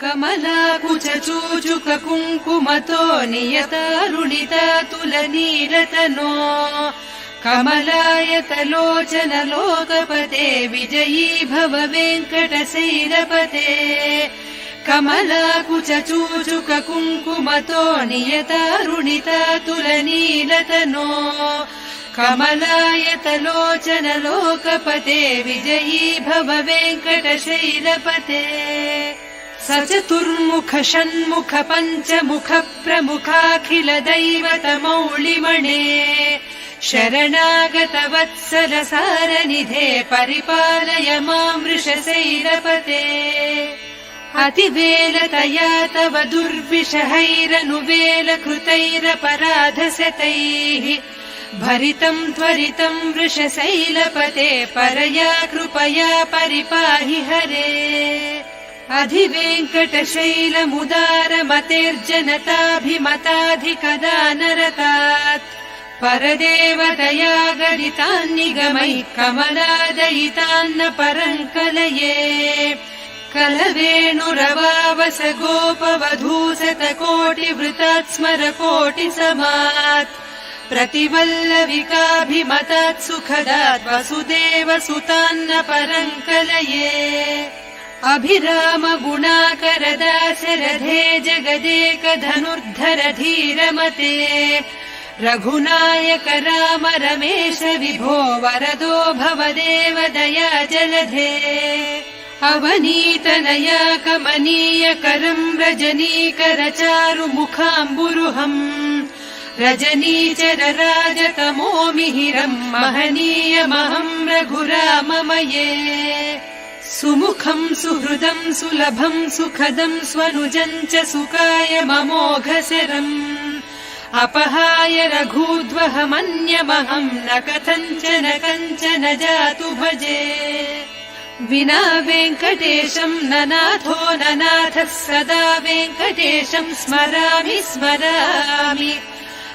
कमलाकुचूचुक कुङ्कुमतो नियतारुणिता तुलनीलतनो कमलायतलोचन लोकपते विजयी भव वेङ्कटशैलपते कमलाकुचूचुक कुङ्कुमतो नियतारुणिता तुलनीलतनो कमलायतलोचन लोकपते विजयी भव वेङ्कटशैलपते सचतुर्मुख षण्मुख पञ्चमुख प्रमुखाखिल दैवत मौलिमणे शरणागत वत्सल सारनिधे परिपालय मां वृषशैलपते अतिवेलतया तव दुर्विषहैरनुवेलकृतैरपराधशतैः भरितं त्वरितं वृषशैलपते परया कृपया परिपाहि हरे अधिवेङ्कटशैलमुदारमतेर्जनताभिमताधिकदानरतात् परदेवतया गरितान्निगमैः कमलादयितान्न परङ्कलये कलवेणुरवावस गोपवधूशतकोटिवृतात् स्मरकोटिसमात् प्रतिवल्लविकाभिमतात् सुखदात् वसुदेवसुतान्न परङ्कलये अभिराम गुणाकर दाशरथे जगदेकधनुर्धर धीरमते रघुनायक राम रमेश विभो वरदो भवदेव दया जलधे अवनीतनया कमनीयकरं रजनीकर चारुमुखाम्बुरुहम् रजनीचर राजतमो मिहिरं महनीयमहं रघुराममये सुमुखं सुहृदं सुलभं सुखदं स्वनुजं च सुखाय ममोघशरम् अपहाय रघूद्वहमन्यमहं न कथञ्चन कञ्चन जातु भजे विना वेङ्कटेशं न नाथो न नाथः सदा वेङ्कटेशं स्मरामि स्मरामि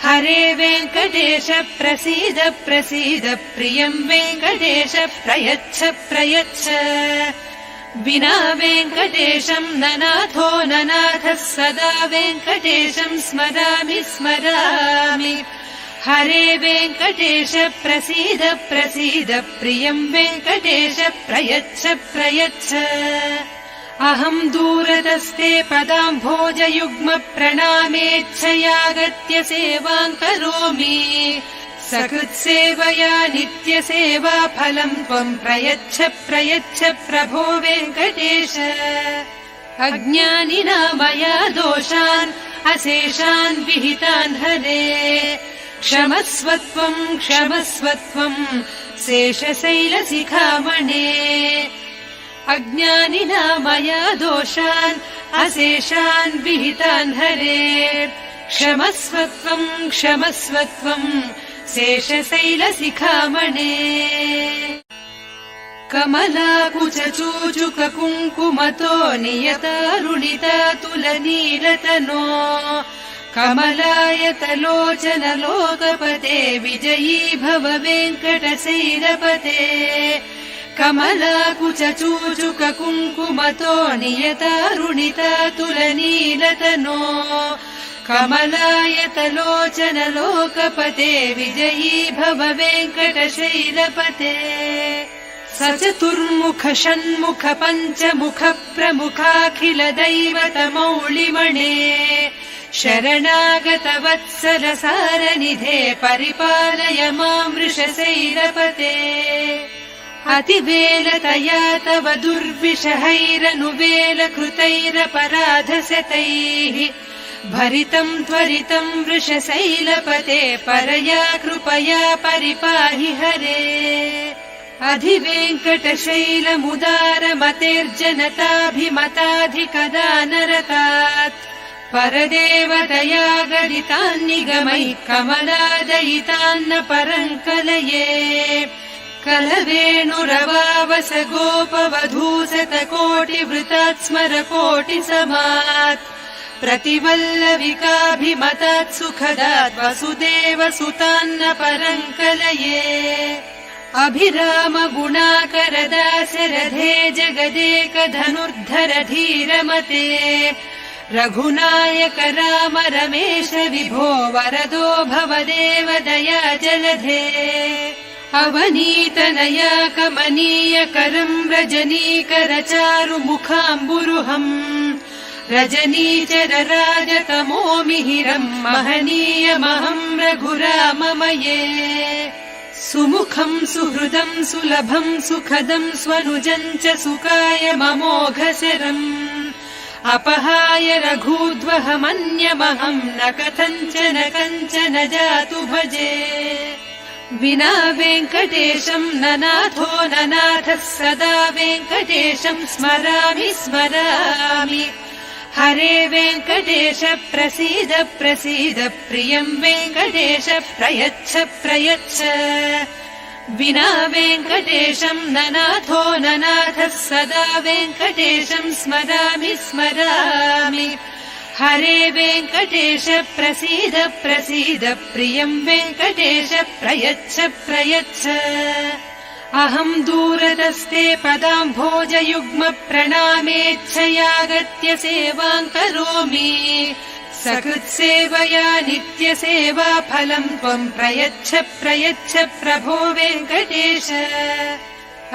हरे वेङ्कटेश प्रसीद प्रसीद प्रियं वेङ्कटेश प्रयच्छ प्रयच्छ विना वेङ्कटेशं न नाथो न नाथः सदा वेङ्कटेशं स्मरामि स्मरामि हरे वेङ्कटेश प्रसीद प्रसीद प्रियं वेङ्कटेश प्रयच्छ प्रयच्छ अहं दूरतस्ते पदाम्भोजयुग्म प्रणामेच्छयागत्य सेवां करोमि सकृत्सेवया नित्यसेवा फलं त्वं प्रयच्छ प्रयच्छ प्रभो वेङ्कटेश अज्ञानिना मया दोषान् अशेषान् विहितान् हरे क्षमस्वत्वं क्षमस्वत्वं शेषशैलशिखामणे अज्ञानिना मया दोषान् अशेषान् विहितान् हरे क्षमस्वत्वं क्षमस्वत्वं शेषशैलशिखामणे कमलाकुचूचुक कुङ्कुमतो नियतारुणिता तुलनीलतनो कमलायतलोचन लोकपते विजयी भव वेङ्कटशैलपते कमलाकुचूचुक कुङ्कुमतो नियतारुणिता तुलनीलतनो कमलायतलोचन लोकपते विजयी भव वेङ्कटशैलपते सचतुर्मुख षण्मुख पञ्चमुख प्रमुखाखिल दैवत मौलिमणे शरणागत वत्सल सारनिधे परिपालय मां वृषशैलपते अतिवेलतया तव दुर्विषहैरनुवेलकृतैरपराधशतैः भरितं त्वरितं वृषशैलपते परया कृपया परिपाहि हरे अधिवेङ्कटशैलमुदारमतेर्जनताभिमताधिकदानरतात् परदेवतया गरितान्निगमैः कमलादयितान्न परङ्कलये कलवेणुरवावस गोपवधूशतकोटिवृतात् स्मरकोटिसमात् प्रतिवल्लविकाभिमतात् सुखदात् वसुदेवसुतान्न परङ्कलये अभिराम गुणाकर दाशरथे जगदेक धनुर्धर धीरमते रघुनायक राम रमेश विभो वरदो भवदेव दया जलधे अवनीतनया कमनीय करं रजनीकर चारु मुखाम्बुरुहम् रजनीचर राजतमो मिहिरं महनीयमहं रघुराममये सुमुखं सुहृदं सुलभं सुखदं स्वनुजं च सुखाय ममोघशरम् अपहाय रघूद्वहमन्यमहं न कथञ्चन कञ्चन जातु भजे विना वेङ्कटेशं ननाथो ननाथः सदा वेङ्कटेशं स्मरामि स्मरामि हरे वेङ्कटेश प्रसीद प्रसीद प्रियं वेङ्कटेश प्रयच्छ प्रयच्छ विना वेङ्कटेशं ननाथो ननाथः सदा वेङ्कटेशं स्मरामि स्मरामि हरे वेङ्कटेश प्रसीद प्रसीद प्रियं वेङ्कटेश प्रयच्छ प्रयच्छ अहं दूरतस्ते पदाम्भोजयुग्म प्रणामेच्छयागत्य सेवां करोमि सकृत्सेवया नित्यसेवा फलं त्वं प्रयच्छ प्रयच्छ प्रभो वेङ्कटेश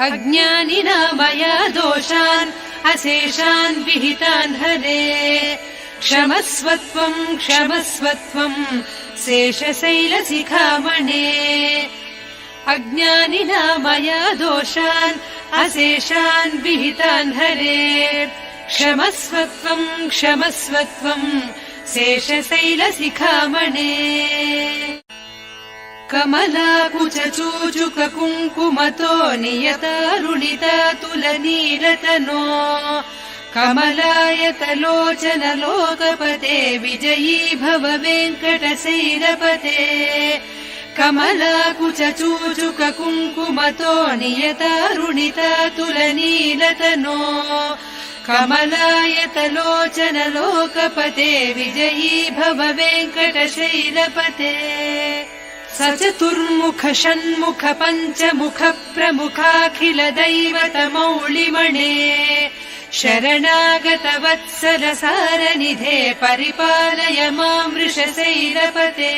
अज्ञानिना मया दोषान् अशेषान् विहितान् हरे क्षमस्वत्वं क्षमस्वत्वं शेषशैलशिखामणे अज्ञानिना मया दोषान् अशेषान् विहितान् हरे क्षमस्वत्वं क्षमस्वत्वं शेषशैलशिखामणे कमलाकुचूचुक कुङ्कुमतो नियतारुणितातुलनीलतनो कमलायतलोचन लोकपते विजयी भव वेङ्कटशैलपते कमलाकुचूचुक कुङ्कुमतो नियतारुणितातुलनीलतनो कमलायतलोचन लोकपते विजयी भव वेङ्कटशैलपते सचतुर्मुख षण्मुख पञ्चमुख प्रमुखाखिल दैवतमौलिमणे शरणागत वत्सल सारनिधे परिपालय मां वृषशैलपते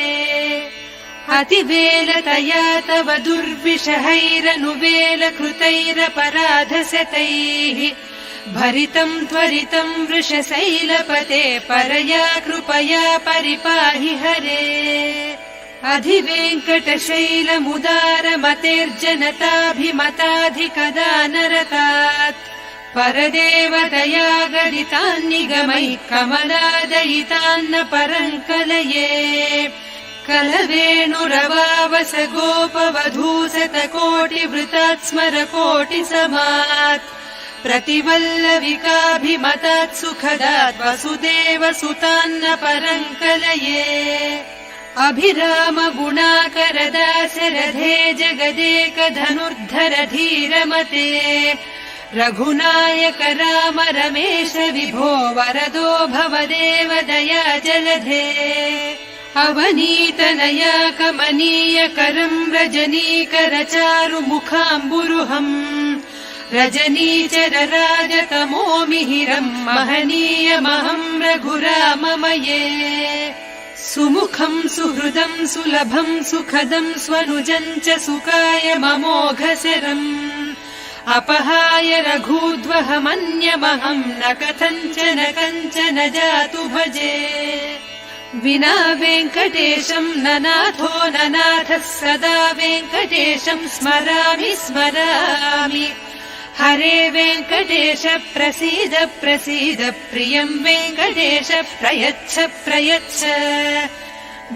अतिवेलतया तव दुर्विषहैरनुवेलकृतैरपराधशतैः भरितं त्वरितं वृषशैलपते परया कृपया परिपाहि हरे अधिवेङ्कटशैलमुदारमतेर्जनताभिमताधिकदानरतात् परदेवतया गदितान्निगमैः कमलादयितान्न परङ्कलये कलवेणुरवावस गोपवधूशतकोटिवृतात् स्मरकोटिसमात् प्रतिवल्लविकाभिमतात् सुखदात् वसुदेव सुतान्न परङ्कलये अभिराम गुणाकर दाशरथे जगदेक धनुर्धर धीरमते रघुनायक राम रमेश विभो वरदो भवदेव दया जलधे अवनीतनया कमनीय करं रजनीकर चारु मुखाम्बुरुहम् रजनीचर राजतमो मिहिरं महनीयमहं रघुराममये सुमुखं सुहृदं सुलभं सुखदं स्वनुजं च सुखाय ममोघशरम् अपहाय रघूद्वहमन्यमहं न कथञ्चन कञ्चन जातु भजे विना वेङ्कटेशं ननाथो ननाथः सदा वेङ्कटेशं स्मरामि स्मरामि हरे वेङ्कटेश प्रसीद प्रसीद प्रियं वेङ्कटेश प्रयच्छ प्रयच्छ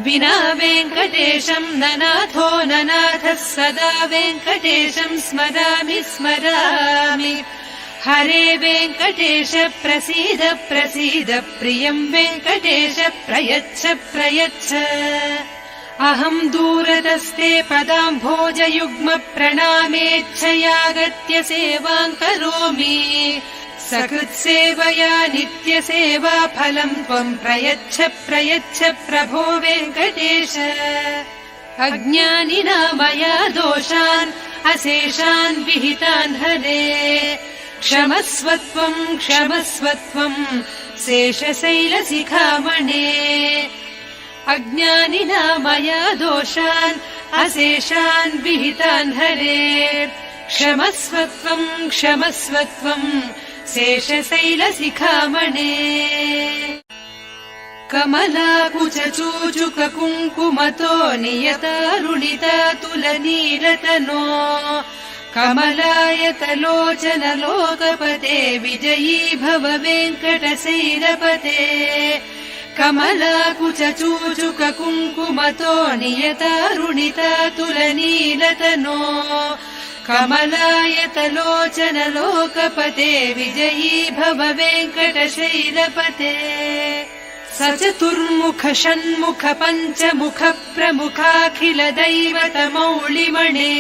विना वेङ्कटेशं ननाथो ननाथः सदा वेङ्कटेशं स्मरामि स्मरामि हरे वेङ्कटेश प्रसीद प्रसीद प्रियं वेङ्कटेश प्रयच्छ प्रयच्छ अहं दूरतस्ते पदाम्भोजयुग्म प्रणामेच्छयागत्य सेवां करोमि सकृत्सेवया नित्यसेवा फलं त्वं प्रयच्छ प्रयच्छ प्रभो वेङ्कटेश अज्ञानिना मया दोषान् अशेषान् विहितान् हरे क्षमस्वत्वम् क्षमस्वत्वम् शेषशैलशिखामणे अज्ञानिना मया दोषान् अशेषान् विहितान् हरे क्षमस्वत्वम् क्षमस्वत्वम् शेषशैलशिखामणे कमलाकुचूचुक कुङ्कुमतो नियतारुणिता तुलनीलतनो कमलायतलोचन लोकपते विजयी भव वेङ्कटशैलपते कमलाकुचूचुक कुङ्कुमतो नियतारुणिता तुलनीलतनो कमलायतलोचन लोकपते विजयी भव वेङ्कटशैलपते सचतुर्मुख षण्मुख पञ्चमुख प्रमुखाखिल दैवतमौलिमणे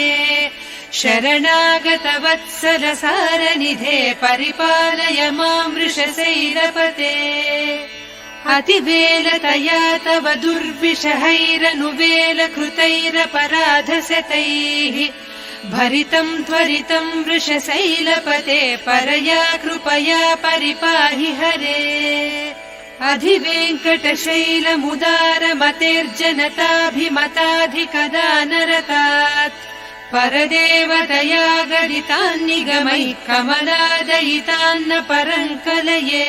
शरणागत वत्सल सारनिधे परिपालय मां वृषशैलपते अतिवेलतया तव दुर्विषहैरनुवेल कृतैरपराधशतैः भरितम् त्वरितम् वृषशैलपते परया कृपया परिपाहि हरे अधिवेङ्कटशैलमुदारमतेर्जनताभिमताधिकदानरतात् परदेवतया गरितान्निगमैः कमलादयितान्न परङ्कलये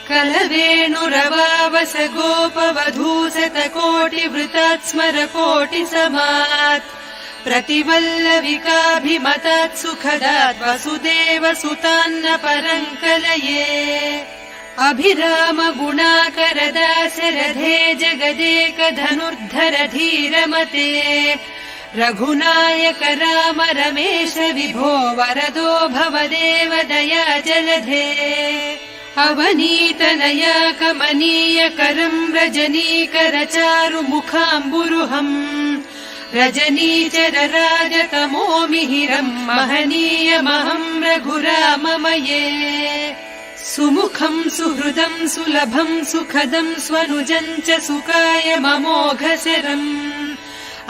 कलवेणुरवावस गोपवधूशतकोटिवृतात् स्मरकोटिसमात् प्रतिवल्लविकाभिमतात् सुखदात् वसुदेवसुतान्न परङ्कलये अभिराम गुणाकर दाशरथे जगदेक धनुर्धर धीरमते रघुनायक राम रमेश विभो वरदो भवदेव दया जलधे अवनीतनया कमनीय करम् रजनीकर चारु मुखाम्बुरुहम् रजनीचर राजतमो मिहिरम् महनीयमहम् रघुराममये सुमुखम् सुहृदम् सुलभम् सुखदम् स्वनुजम् च सुखाय ममोघशरम्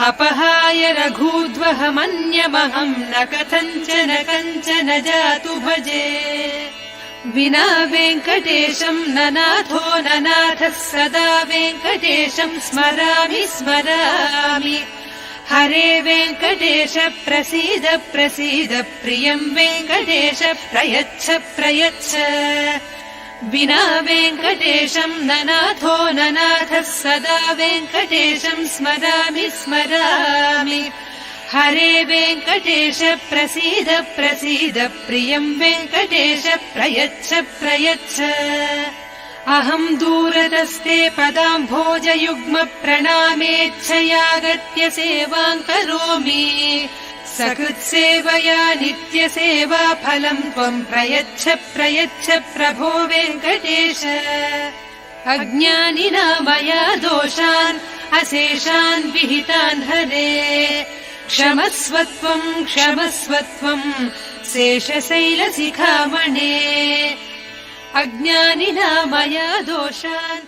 अपहाय रघूद्वहमन्यमहम् न कथञ्चन कञ्चन जातु भजे विना वेङ्कटेशम् न नाथो न नाथः सदा वेङ्कटेशम् स्मरामि स्मरामि हरे वेङ्कटेश प्रसीद प्रसीद प्रियम् वेङ्कटेश प्रयच्छ प्रयच्छ विना वेङ्कटेशम् न नाथो न नाथः सदा वेङ्कटेशम् स्मरामि स्मरामि हरे वेङ्कटेश प्रसीद प्रसीद प्रियम् वेङ्कटेश प्रयच्छ प्रयच्छ अहम् दूरतस्ते पदाम्भोजयुग्म प्रणामेच्छयागत्य सेवाम् करोमि सकृत्सेवया नित्यसेवा फलम् त्वम् प्रयच्छ प्रयच्छ प्रभो वेङ्कटेश अज्ञानिना मया दोषान् अशेषान् विहितान् हरे क्षमस्वत्वम् क्षमस्वत्वम् शेषशैलशिखामणे अज्ञानिना मया दोषान्